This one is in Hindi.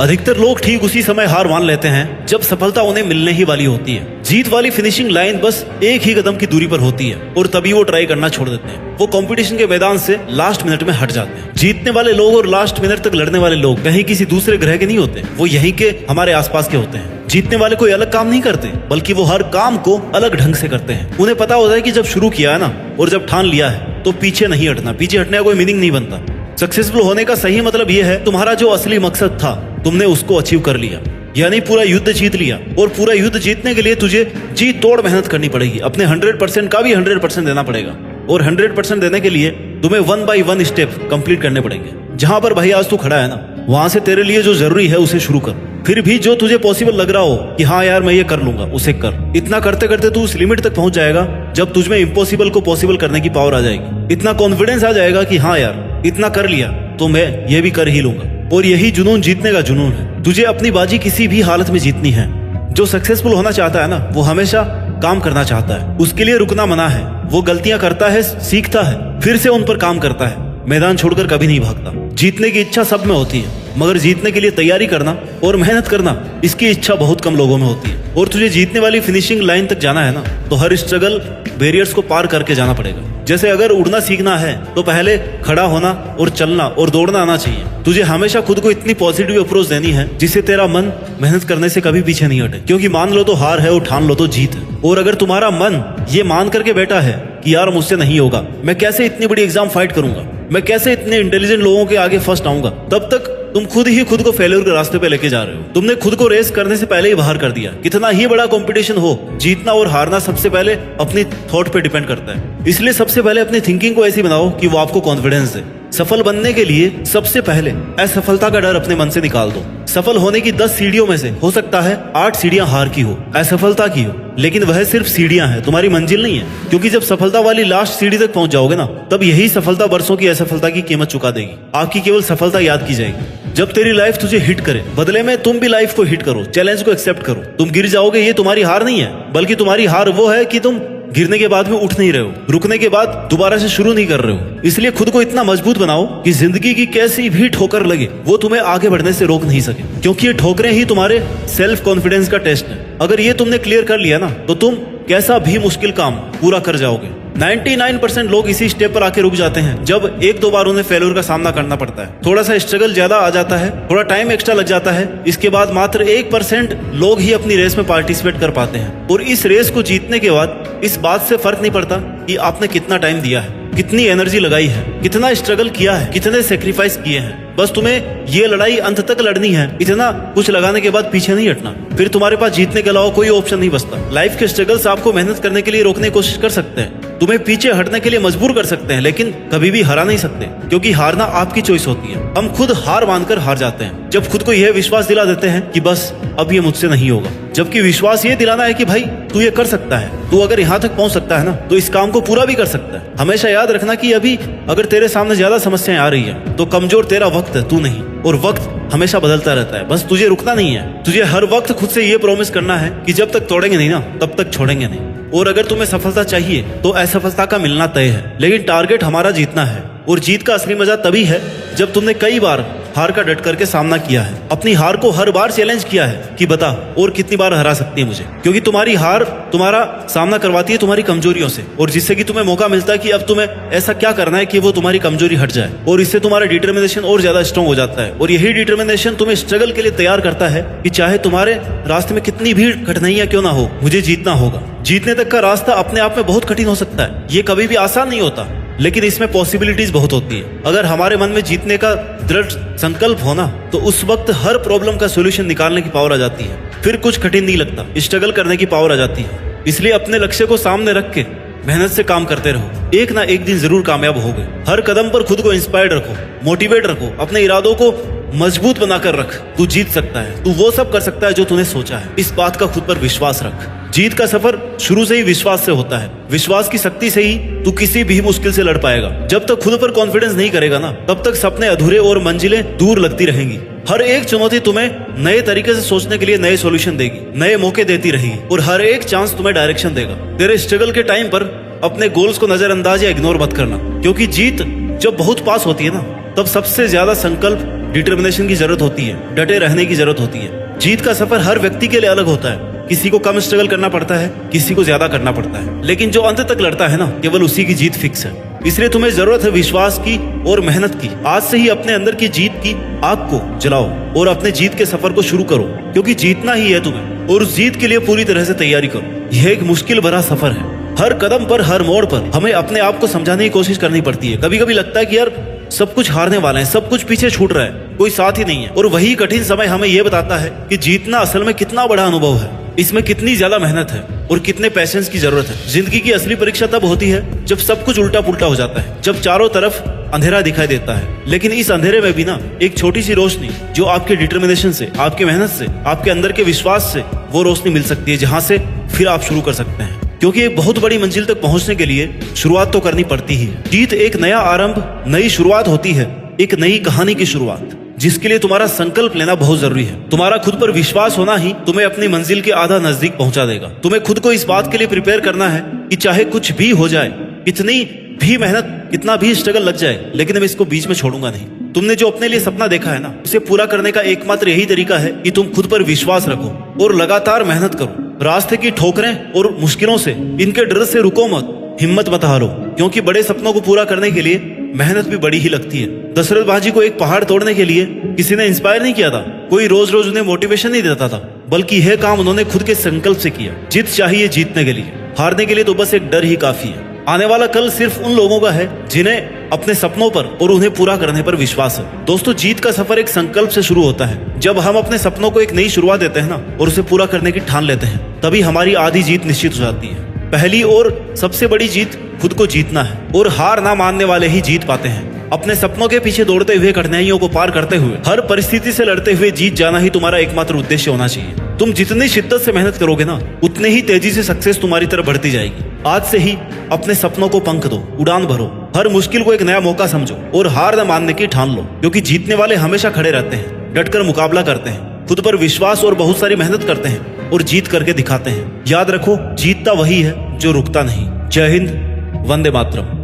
अधिकतर लोग ठीक उसी समय हार मान लेते हैं जब सफलता उन्हें मिलने ही वाली होती है। जीत वाली फिनिशिंग लाइन बस एक ही कदम की दूरी पर होती है और तभी वो ट्राई करना छोड़ देते हैं। वो कंपटीशन के मैदान से लास्ट मिनट में हट जाते हैं। जीतने वाले लोग और लास्ट मिनट तक लड़ने वाले लोग कहीं किसी दूसरे ग्रह के नहीं होते, वो यहीं के हमारे आसपास के होते हैं। जीतने वाले कोई अलग काम नहीं करते, बल्कि वो हर काम को अलग ढंग से करते हैं। उन्हें पता होता है कि जब शुरू किया है ना और जब ठान लिया है तो पीछे नहीं हटना। पीछे हटने का कोई मीनिंग नहीं बनता। सक्सेसफुल होने का सही मतलब यह है तुम्हारा जो असली मकसद था तुमने उसको अचीव कर लिया, यानी पूरा युद्ध जीत लिया। और पूरा युद्ध जीतने के लिए तुझे जी तोड़ मेहनत करनी पड़ेगी। अपने 100% का भी 100% देना पड़ेगा और 100% देने के लिए तुम्हें 1 by 1 स्टेप कंप्लीट करने पड़ेंगे। जहां पर भाई आज तू खड़ा है ना, वहां से तेरे लिए जो जरूरी है उसे शुरू कर। फिर भी जो तुझे पॉसिबल लग रहा हो कि हाँ यार मैं ये कर लूंगा, उसे कर। इतना करते करते तू उस लिमिट तक पहुंच जाएगा जब तुझमें इम्पॉसिबल को पॉसिबल करने की पावर आ जाएगी। इतना कॉन्फिडेंस आ जाएगा कि हाँ यार इतना कर लिया तो मैं ये भी कर ही लूंगा। और यही जुनून जीतने का जुनून है। तुझे अपनी बाजी किसी भी हालत में जीतनी है। जो सक्सेसफुल होना चाहता है ना, वो हमेशा काम करना चाहता है। उसके लिए रुकना मना है। वो गलतियां करता है, सीखता है, फिर से उन पर काम करता है। मैदान छोड़कर कभी नहीं भागता। जीतने की इच्छा सब में होती है, मगर जीतने के लिए तैयारी करना और मेहनत करना, इसकी इच्छा बहुत कम लोगों में होती है। और तुझे जीतने वाली फिनिशिंग लाइन तक जाना है ना, तो हर स्ट्रगल बैरियर्स को पार करके जाना पड़ेगा। जैसे अगर उड़ना सीखना है तो पहले खड़ा होना और चलना और दौड़ना आना चाहिए। तुझे हमेशा खुद को इतनी पॉजिटिव अप्रोच देनी है जिससे तेरा मन मेहनत करने से कभी पीछे नहीं हटे। क्योंकि मान लो तो हार है और ठान लो तो जीत है। और अगर तुम्हारा मन ये मान करके बैठा है कि यार मुझसे नहीं होगा, मैं कैसे इतनी बड़ी एग्जाम फाइट करूंगा, मैं कैसे इतने इंटेलिजेंट लोगों के आगे फर्स्ट आऊंगा, तब तक तुम खुद ही खुद को फेलियर के रास्ते पे लेके जा रहे हो। तुमने खुद को रेस करने से पहले ही बाहर कर दिया। कितना ही बड़ा कंपटीशन हो, जीतना और हारना सबसे पहले अपनी थॉट पे डिपेंड करता है। इसलिए सबसे पहले अपनी थिंकिंग को ऐसी बनाओ कि वो आपको कॉन्फिडेंस दे। सफल बनने के लिए सबसे पहले असफलता का डर अपने मन से निकाल दो। सफल होने की 10 सीढ़ियों में से हो सकता है 8 सीढ़ियां हार की हो, असफलता की हो, लेकिन वह सिर्फ सीढ़ियां हैं, तुम्हारी मंजिल नहीं है। क्योंकि जब सफलता वाली लास्ट सीढ़ी तक पहुंच जाओगे ना, तब यही सफलता वर्षों की असफलता की कीमत चुका देगी। आपकी केवल सफलता याद की जाएगी। जब तेरी लाइफ तुझे हिट करे, बदले में तुम भी लाइफ को हिट करो, चैलेंज को एक्सेप्ट करो। तुम गिर जाओगे, ये तुम्हारी हार नहीं है, बल्कि तुम्हारी हार वो है कि तुम गिरने के बाद में उठ नहीं रहे हो, रुकने के बाद दोबारा से शुरू नहीं कर रहे हो। इसलिए खुद को इतना मजबूत बनाओ कि जिंदगी की कैसी भी ठोकर लगे वो तुम्हें आगे बढ़ने से रोक नहीं सके। क्योंकि ये ठोकरें ही तुम्हारे सेल्फ कॉन्फिडेंस का टेस्ट है। अगर ये तुमने क्लियर कर लिया ना, तो तुम कैसा भी मुश्किल काम पूरा कर जाओगे। 99% लोग इसी स्टेप पर आके रुक जाते हैं जब 1-2 बार उन्हें फेलियर का सामना करना पड़ता है, थोड़ा सा स्ट्रगल ज्यादा आ जाता है, थोड़ा टाइम एक्स्ट्रा लग जाता है। इसके बाद मात्र 1% लोग ही अपनी रेस में पार्टिसिपेट कर पाते हैं। और इस रेस को जीतने के बाद इस बात से फर्क नहीं पड़ता कि आपने कितना टाइम दिया है, कितनी एनर्जी लगाई है, कितना स्ट्रगल किया है, कितने सेक्रीफाइस किए हैं। बस तुम्हें ये लड़ाई अंत तक लड़नी है। इतना कुछ लगाने के बाद पीछे नहीं हटना। फिर तुम्हारे पास जीतने के अलावा कोई ऑप्शन नहीं बचता। लाइफ के स्ट्रगल्स आपको मेहनत करने के लिए रोकने की कोशिश कर सकते हैं, तुम्हें पीछे हटने के लिए मजबूर कर सकते हैं, लेकिन कभी भी हरा नहीं सकते। क्योंकि हारना आपकी चॉइस होती है। हम खुद हार मानकर हार जाते हैं जब खुद को यह विश्वास दिला देते हैं कि बस अब ये मुझसे नहीं होगा। जबकि विश्वास ये दिलाना है कि भाई तू ये कर सकता है, तू अगर यहाँ तक पहुंच सकता है ना, तो इस काम को पूरा भी कर सकता है। हमेशा याद रखना कि अभी अगर तेरे सामने ज्यादा समस्याएं आ रही है तो कमजोर तेरा वक्त है, तू नहीं। और वक्त हमेशा बदलता रहता है, बस तुझे रुकना नहीं है। तुझे हर वक्त खुद से ये प्रॉमिस करना है कि जब तक तोड़ेंगे नहीं ना, तब तक छोड़ेंगे नहीं। और अगर तुम्हें सफलता चाहिए तो असफलता का मिलना तय है, लेकिन टारगेट हमारा जीतना है। और जीत का असली मजा तभी है जब तुमने कई बार हार का डट करके सामना किया है, अपनी हार को हर बार चैलेंज किया है कि बता और कितनी बार हरा सकती है मुझे। क्योंकि तुम्हारी हार तुम्हारा सामना करवाती है तुम्हारी कमजोरियों से, और जिससे कि तुम्हें मौका मिलता है कि अब तुम्हें ऐसा क्या करना है कि वो तुम्हारी कमजोरी हट जाए। और इससे तुम्हारा डिटर्मिनेशन और ज्यादा स्ट्रांग हो जाता है। और यही डिटर्मिनेशन तुम्हें स्ट्रगल के लिए तैयार करता है कि चाहे तुम्हारे रास्ते में कितनी भी कठिनाइयां क्यों ना हो, मुझे जीतना होगा। जीतने तक का रास्ता अपने आप में बहुत कठिन हो सकता है, ये कभी भी आसान नहीं होता, लेकिन इसमें पॉसिबिलिटीज बहुत होती है। अगर हमारे मन में जीतने का दृढ़ संकल्प होना, तो उस वक्त हर प्रॉब्लम का सॉल्यूशन निकालने की पावर आ जाती है। फिर कुछ कठिन नहीं लगता, स्ट्रगल करने की पावर आ जाती है। इसलिए अपने लक्ष्य को सामने रख के मेहनत से काम करते रहो, एक ना एक दिन जरूर कामयाब होगे। हर कदम पर खुद को इंस्पायर्ड रखो, मोटिवेट रखो, अपने इरादों को मजबूत बनाकर रख। तू जीत सकता है, तू वो सब कर सकता है जो तूने सोचा है। इस बात का खुद पर विश्वास रख। जीत का सफर शुरू से ही विश्वास से होता है। विश्वास की शक्ति से ही तू किसी भी मुश्किल से लड़ पाएगा। जब तक खुद पर कॉन्फिडेंस नहीं करेगा ना, तब तक सपने अधूरे और मंजिलें दूर लगती रहेंगी। हर एक चुनौती तुम्हें नए तरीके से सोचने के लिए नए सॉल्यूशन देगी, नए मौके देती रहेगी, और हर एक चांस तुम्हें डायरेक्शन देगा। तेरे स्ट्रगल के टाइम पर अपने गोल्स को नजरअंदाज या इग्नोर मत करना, क्योंकि जीत जब बहुत पास होती है ना, तब सबसे ज्यादा संकल्प डिटर्मिनेशन की जरूरत होती है, डटे रहने की जरूरत होती है। जीत का सफर हर व्यक्ति के लिए अलग होता है। किसी को कम स्ट्रगल करना पड़ता है, किसी को ज्यादा करना पड़ता है, लेकिन जो अंत तक लड़ता है ना, केवल उसी की जीत फिक्स है। इसलिए तुम्हें जरूरत है विश्वास की और मेहनत की। आज से ही अपने अंदर की जीत की आग को जलाओ और अपने जीत के सफर को शुरू करो, क्योंकि जीतना ही है तुम्हें, और उस जीत के लिए पूरी तरह से तैयारी करो। यह एक मुश्किल भरा सफर है। हर कदम पर, हर मोड़ पर हमें अपने आप को समझाने की कोशिश करनी पड़ती है। कभी कभी लगता है कि यार सब कुछ हारने वाले हैं, सब कुछ पीछे छूट रहा है, कोई साथ ही नहीं है। और वही कठिन समय हमें यह बताता है कि जीतना असल में कितना बड़ा अनुभव है, इसमें कितनी ज्यादा मेहनत है और कितने पैशेंस की जरूरत है। जिंदगी की असली परीक्षा तब होती है जब सब कुछ उल्टा पुल्टा हो जाता है, जब चारों तरफ अंधेरा दिखाई देता है, लेकिन इस अंधेरे में भी ना एक छोटी सी रोशनी जो आपके डिटर्मिनेशन से, आपकी मेहनत से, आपके अंदर के विश्वास से, वो रोशनी मिल सकती है, जहां से फिर आप शुरू कर सकते हैं। क्योंकि एक बहुत बड़ी मंजिल तक पहुंचने के लिए शुरुआत तो करनी पड़ती ही है। जीत एक नया आरंभ, नई शुरुआत होती है, एक नई कहानी की शुरुआत, जिसके लिए तुम्हारा संकल्प लेना बहुत जरूरी है। तुम्हारा खुद पर विश्वास होना ही तुम्हें अपनी मंजिल के आधा नजदीक पहुंचा देगा। तुम्हें खुद को इस बात के लिए प्रिपेयर करना है कि चाहे कुछ भी हो जाए, कितनी भी मेहनत, कितना भी स्ट्रगल लग जाए, लेकिन मैं इसको बीच में छोड़ूंगा नहीं। तुमने जो अपने लिए सपना देखा है ना, उसे पूरा करने का एकमात्र यही तरीका है कि तुम खुद पर विश्वास रखो और लगातार मेहनत करो। रास्ते की ठोकरें और मुश्किलों से, इनके डर से रुको मत, हिम्मत मत हारो, क्योंकि बड़े सपनों को पूरा करने के लिए मेहनत भी बड़ी ही लगती है। दशरथ बाजी को एक पहाड़ तोड़ने के लिए किसी ने इंस्पायर नहीं किया था, कोई रोज रोज उन्हें मोटिवेशन नहीं देता था, बल्कि यह काम उन्होंने खुद के संकल्प से किया। जीत चाहिए जीतने के लिए, हारने के लिए तो बस एक डर ही काफी है। आने वाला कल सिर्फ उन लोगों का है जिन्हें अपने सपनों पर और उन्हें पूरा करने पर विश्वास है। दोस्तों, जीत का सफर एक संकल्प से शुरू होता है। जब हम अपने सपनों को एक नई शुरुआत देते हैं ना, और उसे पूरा करने की ठान लेते हैं, तभी हमारी आधी जीत निश्चित हो जाती है। पहली और सबसे बड़ी जीत खुद को जीतना है, और हार ना मानने वाले ही जीत पाते हैं। अपने सपनों के पीछे दौड़ते हुए, कठिनाइयों को पार करते हुए, हर परिस्थिति से लड़ते हुए जीत जाना ही तुम्हारा एकमात्र उद्देश्य होना चाहिए। तुम जितनी शिद्दत से मेहनत करोगे ना, उतने ही तेजी से सक्सेस तुम्हारी तरफ बढ़ती जाएगी। आज से ही अपने सपनों को पंख दो, उड़ान भरो, हर मुश्किल को एक नया मौका समझो और हार न मानने की ठान लो, क्योंकि जीतने वाले हमेशा खड़े रहते हैं, डटकर मुकाबला करते हैं, खुद पर विश्वास और बहुत सारी मेहनत करते हैं और जीत करके दिखाते हैं। याद रखो, जीतता वही है जो रुकता नहीं। जय हिंद, वंदे मातरम।